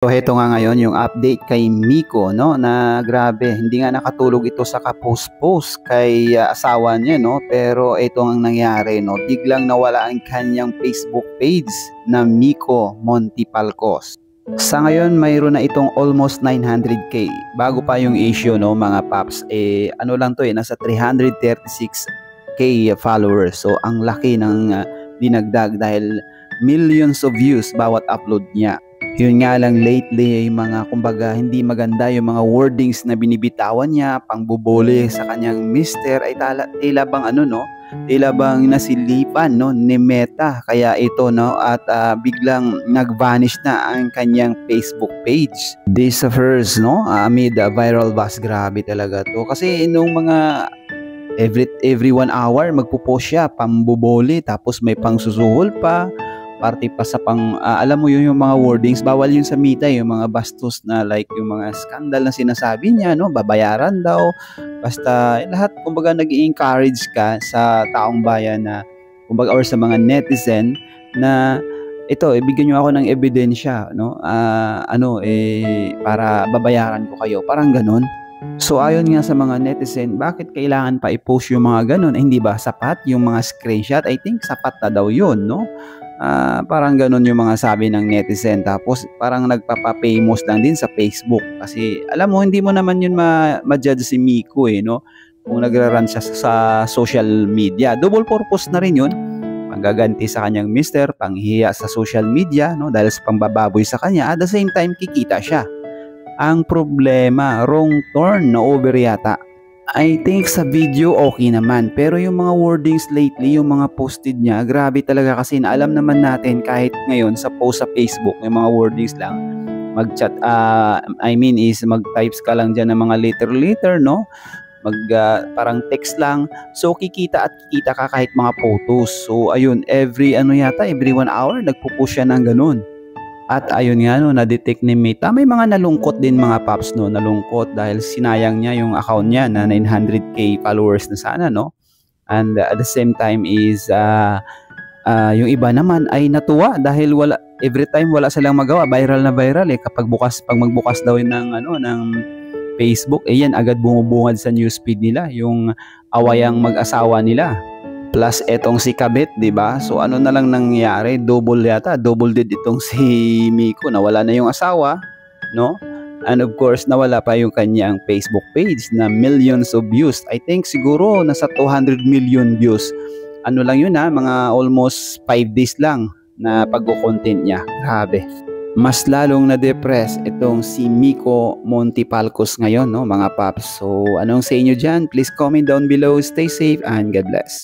So heto nga ngayon yung update kay Miko, no, na grabe hindi nga nakatulog ito sa ka-post-post kay asawa niya, no, pero ito ang nangyari, no, biglang nawala ang kanyang Facebook page na Miko Montipalcos. Sa ngayon mayroon na itong almost 900k. Bago pa yung issue, no, mga paps, ano lang to, nasa 336k followers. So ang laki ng dinagdag dahil millions of views bawat upload niya. Yun nga lang lately, yung mga kumbaga hindi maganda yung mga wordings na binibitawan niya, pangbubuli sa kanyang mister ay tila bang ano, no? Tila bang nasilipan, no, ni Meta. Kaya ito, no, at biglang nag-vanish na ang kanyang Facebook page. This first, no, amid viral buzz. Grabe talaga to. Kasi nung mga every 1 hour magpo-post siya, pambubuli, tapos may pangsusuhol pa. Parte pa sa alam mo yun, yung mga wordings, bawal yun sa Meta, yung mga bastos na like yung mga scandal na sinasabi niya, no, babayaran daw, basta lahat kumbaga nag-i-encourage ka sa taong bayan na kumbaga or sa mga netizen na ito, bigyan niyo ako ng ebidensya, no, para babayaran ko kayo, parang ganun. So ayon nga sa mga netizen, bakit kailangan pa i-post yung mga ganun? Hindi ba sapat yung mga screenshot? I think sapat na daw yun, no? Parang ganun yung mga sabi ng netizen. Tapos parang nagpapa-famous lang din sa Facebook. Kasi alam mo, hindi mo naman yun ma-judge si Miko, no? Kung nagra-run siya sa social media. Double purpose na rin yun. Panggaganti sa kanyang mister, panghiya sa social media, no? Dahil sa pambababoy sa kanya. At the same time, kikita siya. Ang problema, wrong turn na over yata. I think sa video okay naman, pero yung mga wordings lately, yung mga posted niya, grabe talaga. Kasi alam naman natin kahit ngayon sa post sa Facebook, yung mga wordings lang, mag-chat, mag-types ka lang dyan ng mga liter, no? Parang text lang. So kikita at kikita ka kahit mga photos. So ayun, every 1 hour nagpo-post siya ng ganun. At ayun nga, no, na-detect ni Meta. May mga nalungkot din mga paps, no, nalungkot dahil sinayang niya yung account niya na 900k followers na sana, no. And at the same time is yung iba naman ay natuwa dahil every time wala silang magawa, viral na viral kapag magbukas daw ng Facebook, yan agad bumubungad sa newsfeed nila yung awayang mag-asawa nila. Plus etong si Kabit, 'di ba? So ano na lang nangyari, double dead itong si Miko, nawala na yung asawa, no? And of course, nawala pa yung kanyang Facebook page na millions of views. I think siguro nasa 200 million views. Ano lang yun, mga almost 5 days lang na pagko-content niya. Grabe. Mas lalong na-depress itong si Miko Montipalcos ngayon, no, mga paps. So anong sa inyo dyan? Please comment down below. Stay safe and God bless.